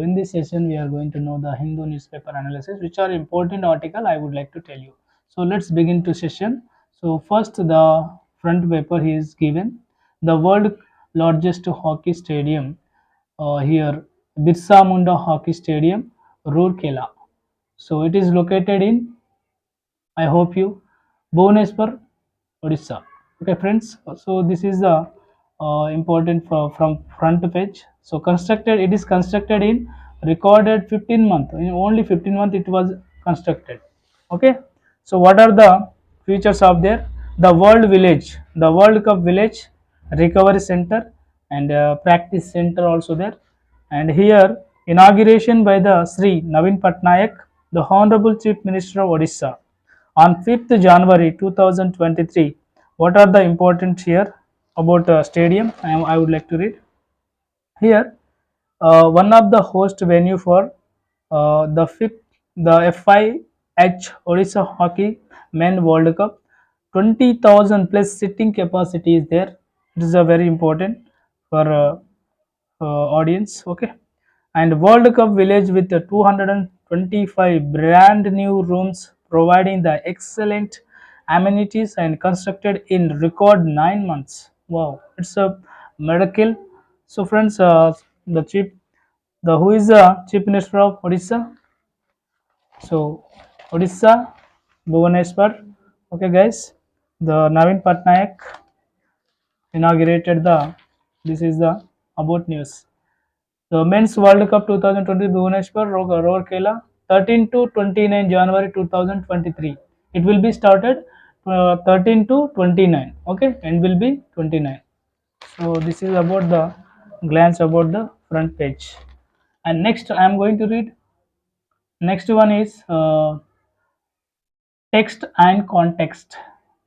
in this session we are going to know the Hindu newspaper analysis, which are important article I would like to tell you. So let's begin to session. So first the front paper he is given the world largest hockey stadium here Birsa Munda Hockey Stadium, Rourkela. So it is located in I hope you Bhubaneswar, Odisha. Okay, friends. So this is the important from front page. So constructed, it is constructed in recorded 15 month. In only 15 month it was constructed. Okay. So what are the features of there? The World Village, the World Cup Village, Recovery Center, and Practice Center also there. And here inauguration by the Sri Navin Patnaik, the Honorable Chief Minister of Odisha on 5th January 2023. What are the important here about stadium? I would like to read here. One of the host venue for the FIH Odisha Hockey Men World Cup. 20,000 plus sitting capacity is there. It is a very important for audience. Okay, and World Cup Village with the 225 brand new rooms providing the excellent amenities and constructed in record 9 months. Wow, it's a miracle. So friends, the chief the who is the chief minister of Odisha? So Odisha, Bhubaneswar. Okay guys, the Navin Patnaik inaugurated the this is the about news. The Men's World Cup 2020 Bhubaneswar, Rourkela, 13 to 29 January 2023. It will be started 13 to 29. Okay, and will be 29. So this is about the glance about the front page. And next, I am going to read. Next one is text and context.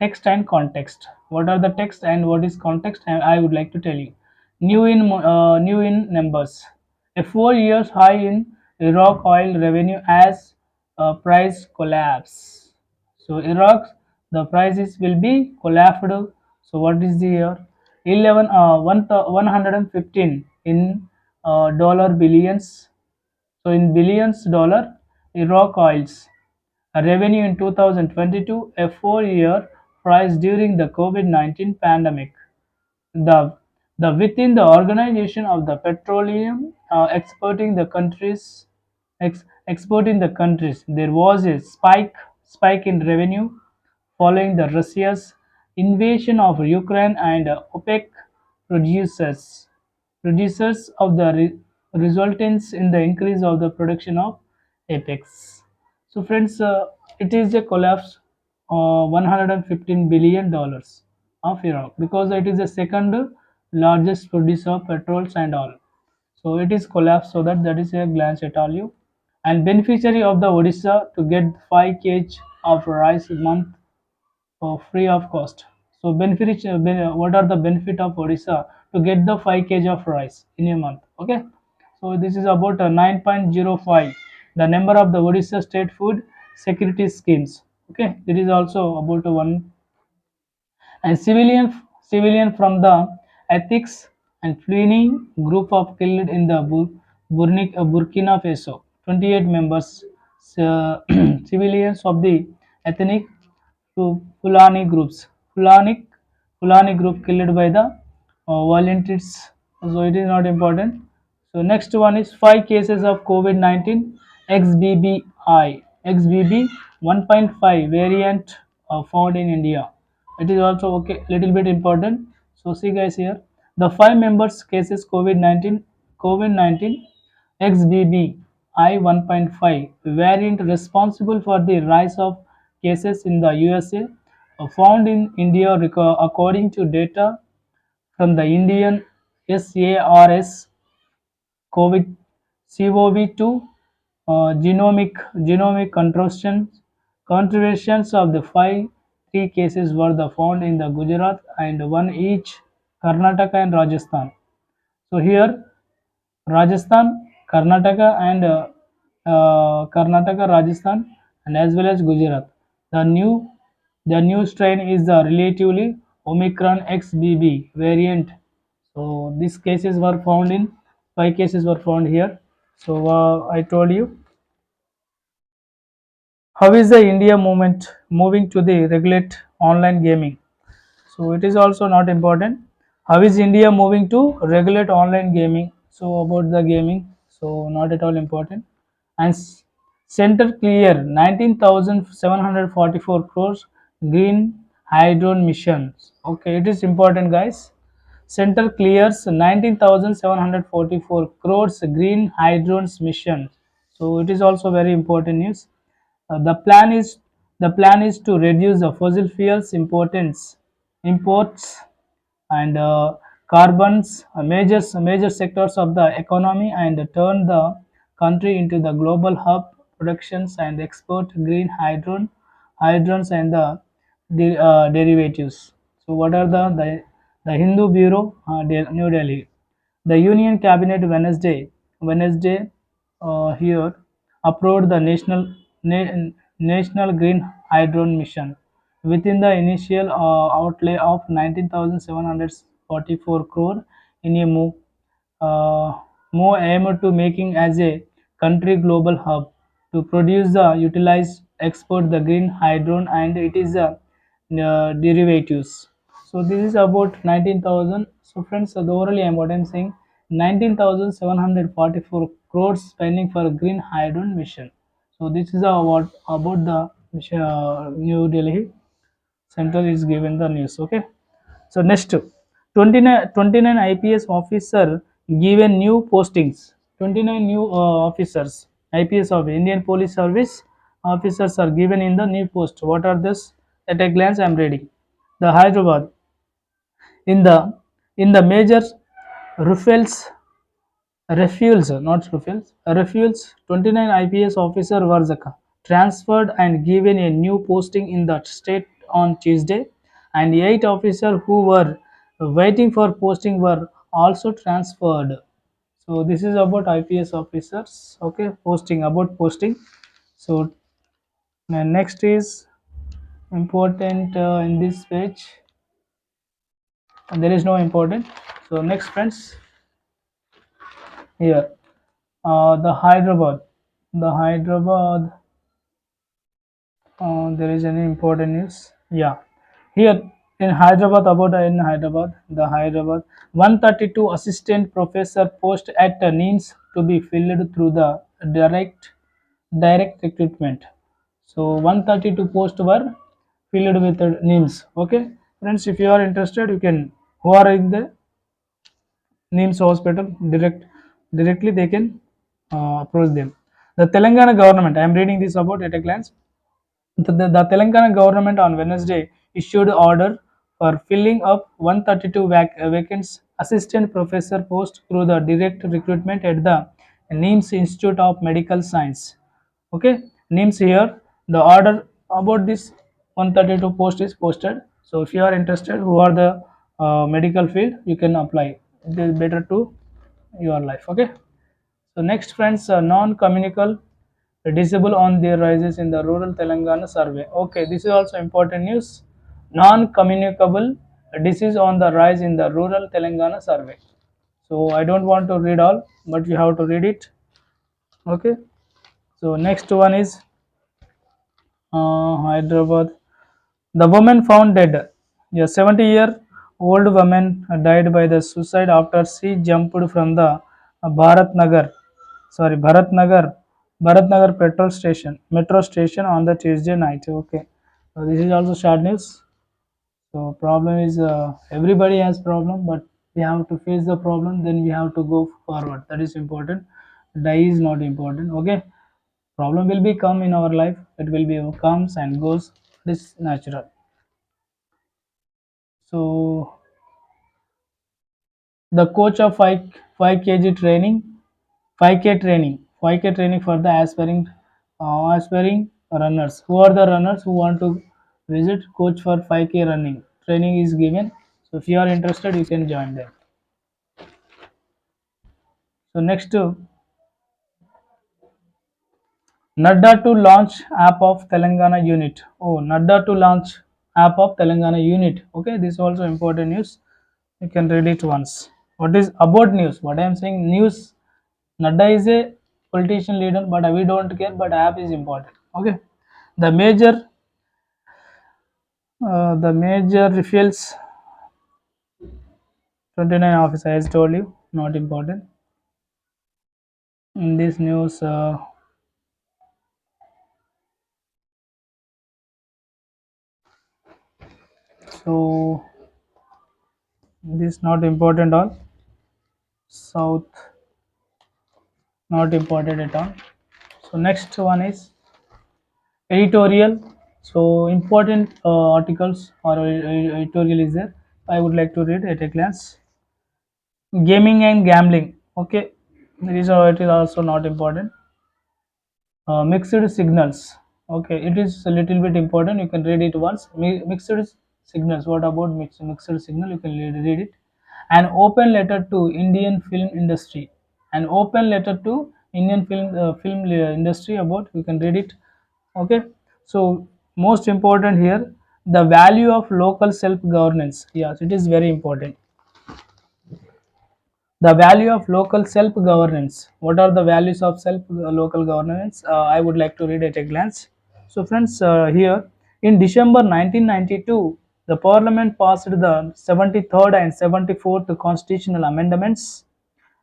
Text and context. What are the text and what is context? And I would like to tell you. New in numbers. A 4 years high in Iraq oil revenue as price collapse. So Iraq, the prices will be collapsed. So what is the year? 115 in dollar billions. So in billions dollar, Iraq oils revenue in 2022, a 4 year price during the COVID-19 pandemic. The within the organization of the petroleum exporting the countries, there was a spike in revenue following the Russia's invasion of Ukraine and OPEC producers of the resultants in the increase of the production of apex. So friends, it is a collapse 115 billion dollars of Iraq because it is the second largest producer of petrols and all. So it is collapsed. So that is a glance at all you. And beneficiary of the Odisha to get 5 kg of rice a month free of cost. So what are the benefit of Odisha to get the 5 kg of rice in a month? Okay, so this is about 9.05 the number of the Odisha state food security schemes. Okay, it is also about one. And civilian from the ethics and fleeing group of killed in the Burkina Faso. 28 members civilians of the ethnic Fulani groups. Fulani group killed by the volunteers. So it is not important. So next one is 5 cases of COVID-19 XBB 1.5 variant found in India. It is also okay, little bit important. So see guys here, the 5 members cases COVID-19 XBB I 1.5 variant responsible for the rise of cases in the USA found in India according to data from the Indian SARS CoV2 genomic contributions of the 3 cases were found in the Gujarat and one each Karnataka and Rajasthan. So here Rajasthan, Karnataka, Rajasthan, and as well as Gujarat. The new strain is the relatively Omicron XBB variant. So these cases were found in 5 cases were found here. So I told you. How is the India movement moving to the regulate online gaming? So it is also not important. How is India moving to regulate online gaming? So about the gaming, so not at all important. And center clear 19,744 crores green hydrogen missions. Okay, it is important, guys. Center clears 19,744 crores green hydrogen mission. So it is also very important news. The plan is to reduce the fossil fuels imports and carbons, major sectors of the economy, and turn the country into the global hub productions and export green hydrogens and the derivatives. So what are the Hindu Bureau, New Delhi? The Union Cabinet Wednesday here approved the National Green Hydrogen Mission within the initial outlay of 19,744 crore in a uh, move aimed to making as a country global hub to produce the utilize export the green hydrogen and it is a derivatives. So this is about 19,000. So friends, so the orally what I'm saying, 19,744 crores spending for green hydrogen mission. So this is what about the New Delhi Center is given the news. Okay. So next, 29 IPS officer given new postings. 29 new officers, IPS of Indian Police Service officers are given in the new post. What are this? At a glance, I am reading. The Hyderabad in the major Rufels refuels 29 IPS officer were transferred and given a new posting in that state on Tuesday, and 8 officers who were waiting for posting were also transferred. So this is about IPS officers. Okay, posting. So next is important in this page. And there is no important. So next, friends, here the Hyderabad. There is any important news? Yeah, here the Hyderabad 132 assistant professor post at NIMS to be filled through the direct recruitment. So 132 posts were filled with NIMS. Okay, friends, if you are interested, you can who are in the NIMS hospital directly they can approach them. The Telangana government. I am reading this about at a glance. The Telangana government on Wednesday issued order for filling up 132 vacant assistant professor posts through the direct recruitment at the NIMS Institute of Medical Science. Okay, NIMS here. The order about this 132 post is posted. So if you are interested, who are the medical field, you can apply. It is better to your life. Okay. So next, friends, non-communicable disabled on their rises in the rural Telangana survey. Okay, this is also important news. Non-communicable disease on the rise in the rural Telangana survey. So I don't want to read all, but you have to read it. Okay. So next one is Hyderabad. The woman found dead. A 70-year-old woman died by the suicide after she jumped from the Bharat Nagar, Bharat Nagar, metro station on the Tuesday night. Okay, so this is also sad news. So problem is everybody has problem, but we have to face the problem. Then we have to go forward. That is important. Die is not important. Okay, problem will be come in our life. It will be comes and goes. This natural. So the coach of 5 kg training 5k training for the aspiring runners. Who are the runners who want to visit coach for 5k running training is given. So if you are interested, you can join them. So next, Nadda to launch app of Telangana unit. Oh, Nadda to launch app of Telangana unit. Okay, this is also important news. You can read it once. What is about news? What I am saying news. Nadda is a politician leader, but we don't care, but app is important. Okay. The major reveals 29 office, as told you, not important in this news. So this not important all. South not important at all. So next one is editorial. So important articles or editorial is there. I would like to read at a glance. Gaming and gambling. Okay, it is also not important. Mixed signals. Okay, it is a little bit important. You can read it once. Mixed signals. What about mixed signal? You can read it. An open letter to Indian film industry. An open letter to Indian film industry about. You can read it. Okay. So most important here, the value of local self governance. Yes, it is very important. The value of local self governance. What are the values of self local governance? I would like to read at a glance. So friends, here in December 1992, the parliament passed the 73rd and 74th constitutional amendments,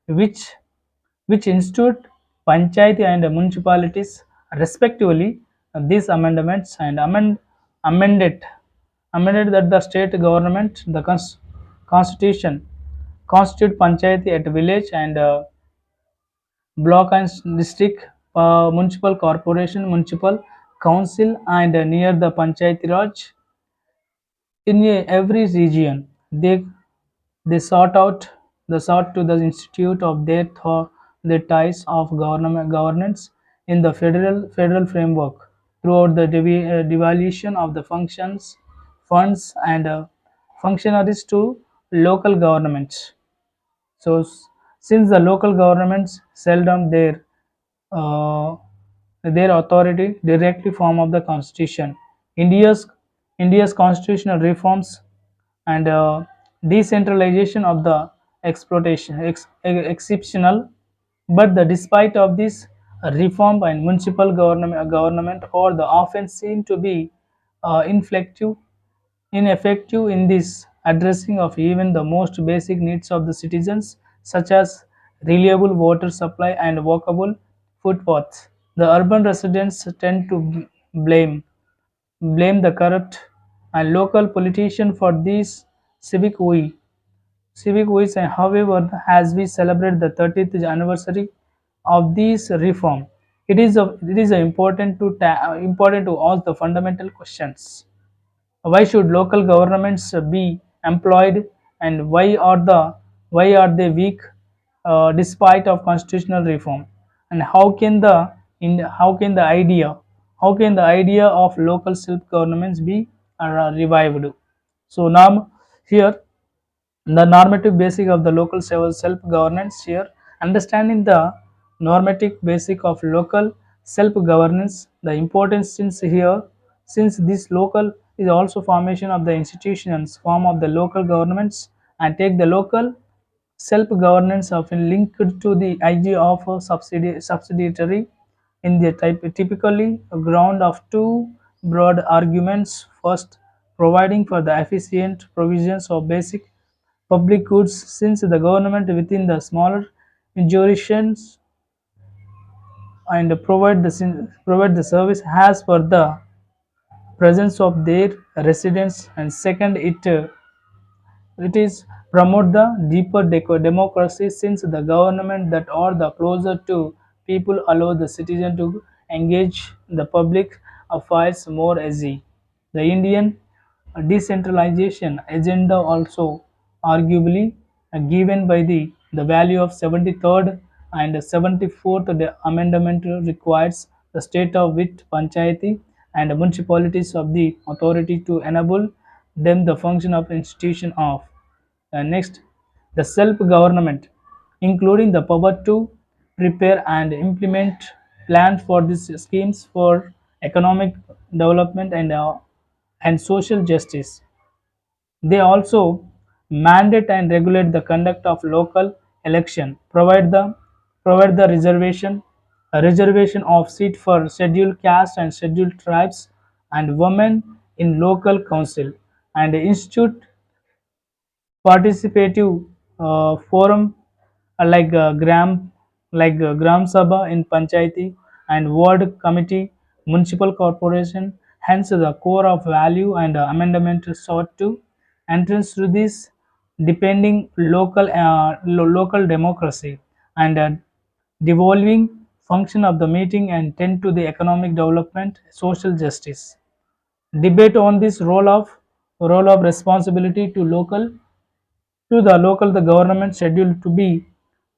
which institute panchayati and municipalities respectively. These amendments and amended amended that the state government, the constitution, constitute panchayati at village and block and district, municipal corporation, municipal council, and near the panchayati raj in every region. They sought to the institute of their ties of governance in the federal framework throughout the devaluation of the funds and functionaries to local governments. So, since the local governments seldom uh, their authority directly form of the constitution, India's India's constitutional reforms and decentralization of the exceptional, but despite of this reform and municipal government or the often seen to be inflective ineffective in this addressing of even the most basic needs of the citizens, such as reliable water supply and walkable footpaths. The urban residents tend to blame the corrupt and local politician for these civic we civic ways. And however, as we celebrate the 30th anniversary of this reform, it is important to ask the fundamental questions. Why should local governments be employed, and why are they weak despite of constitutional reform? And how can the idea of local self governments be revived? So now here the normative basic of the local self governance. Here understanding the normative basic of local self governance, the importance since this local is also formation of the institutions form of the local governments, and take the local self governance often linked to the idea of a subsidiary in the typically a ground of two broad arguments. First, providing for the efficient provisions of basic public goods, since the government within the smaller jurisdictions and provide the service as per the presence of their residents. And second, it is promote the deeper democracy, since the government that are the closer to people allow the citizen to engage the public affairs more easy. The Indian decentralization agenda also arguably given by the value of 73rd and 74th amendment requires the state of which panchayati and municipalities of the authority to enable them the function of institution of. Next, the self-government, including the power to prepare and implement plans for these schemes for economic development and social justice. They also mandate and regulate the conduct of local election, provide the reservation a reservation of seat for scheduled caste and scheduled tribes and women in local council, and institute participative forum Gram Sabha in Panchayati and Ward Committee, Municipal Corporation. Hence, the core of value and amendment sought to entrance to this depending local democracy and devolving function of the meeting and tend to the economic development, social justice. Debate on this role of responsibility to the government scheduled to be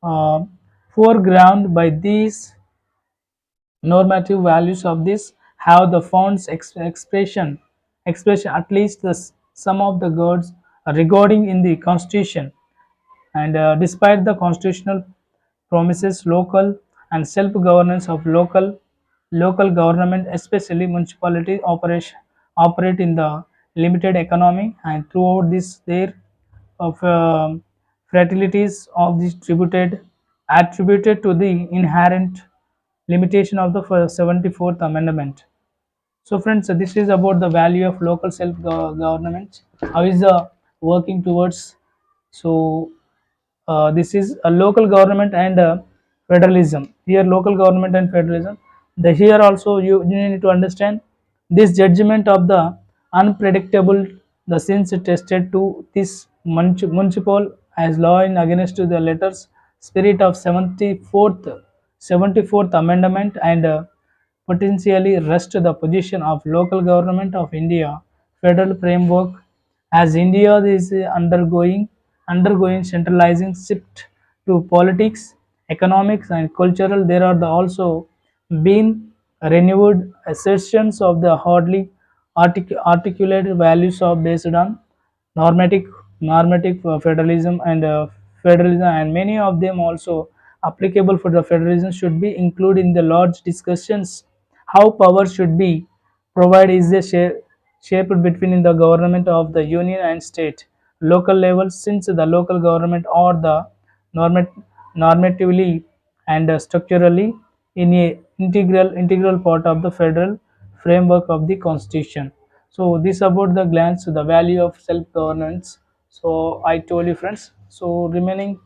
uh, foreground by these normative values of this have the found's expression at least some of the words regarding in the constitution, and despite the constitutional promises local and self-governance of local government, especially municipality operate in the limited economy, and throughout this there of fertilities of this attributed to the inherent limitation of the 74th amendment. So friends, this is about the value of local self-government. How is the working towards? So this is a local government and federalism. Here, local government and federalism. The here also you need to understand this judgment of the unpredictable. The since tested to this municipal as law in against to the letters spirit of 74th amendment and potentially rest the position of local government of India federal framework as India is undergoing centralizing shift to politics, economics, and cultural. There are also been renewed assertions of the hardly articulated values of based on normative normative federalism, and many of them also applicable for the federalism should be included in the large discussions. How power should be provided is the shaped between the government of the union and state local levels, since the local government or the normat- normatively and structurally in a integral part of the federal framework of the constitution. So this about the glance the value of self governance. So I told you friends. So remaining,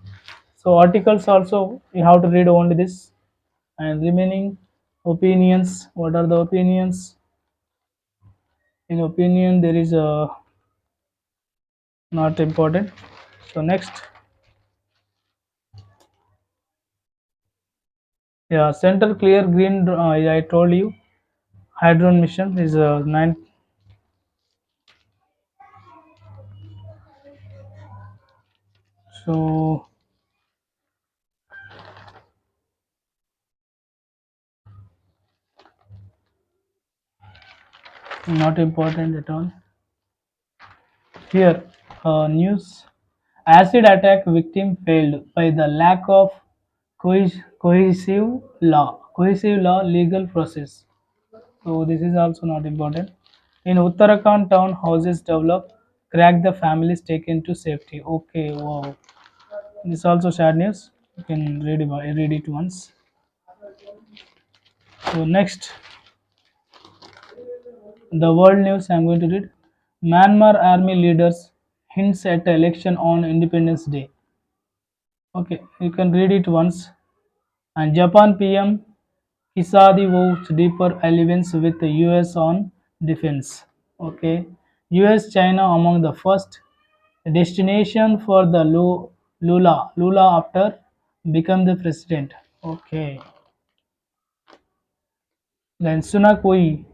so articles also you have to read only this, and remaining opinions. What are the opinions? In opinion there is a not important. So next, yeah, center clear green. I told you, hydrogen mission is nine. So not important at all. Here, news: acid attack victim failed by the lack of cohesive law legal process. So this is also not important. In Uttarakhand, town houses develop, crack the families taken to safety. Okay, wow. This is also sad news. You can read it once. So next, the world news I'm going to read. Myanmar army leaders hints at election on Independence Day. Okay, you can read it once. And Japan PM Kisadi vows deeper alliance with the US on defense. Okay, US China among the first destination for the Lula after become the president. Okay, then Sunakui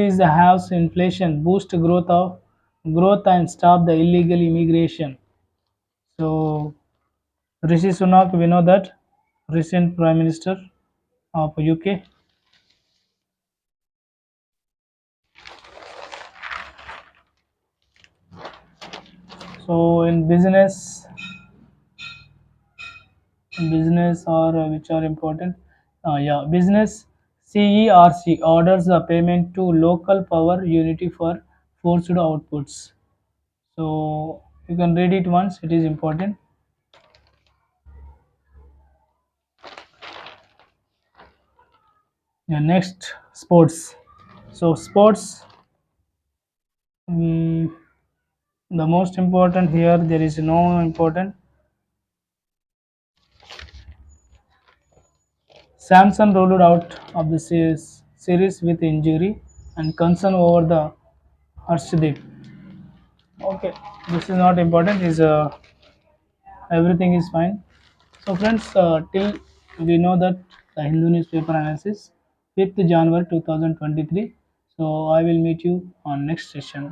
is the house inflation, boost growth and stop the illegal immigration. So Rishi Sunak, we know that recent Prime Minister of UK. So in business or which are important, yeah, business CERC orders the payment to local power unity for forced outputs. So you can read it once. It is important. Yeah, next sports. So sports, mm, the most important here, there is no important. Samson ruled out of the series with injury and concern over the Arshdeep. Okay, this is not important. Is everything is fine. So friends, till we know that the Hindu newspaper analysis, 5th January 2023. So I will meet you on next session.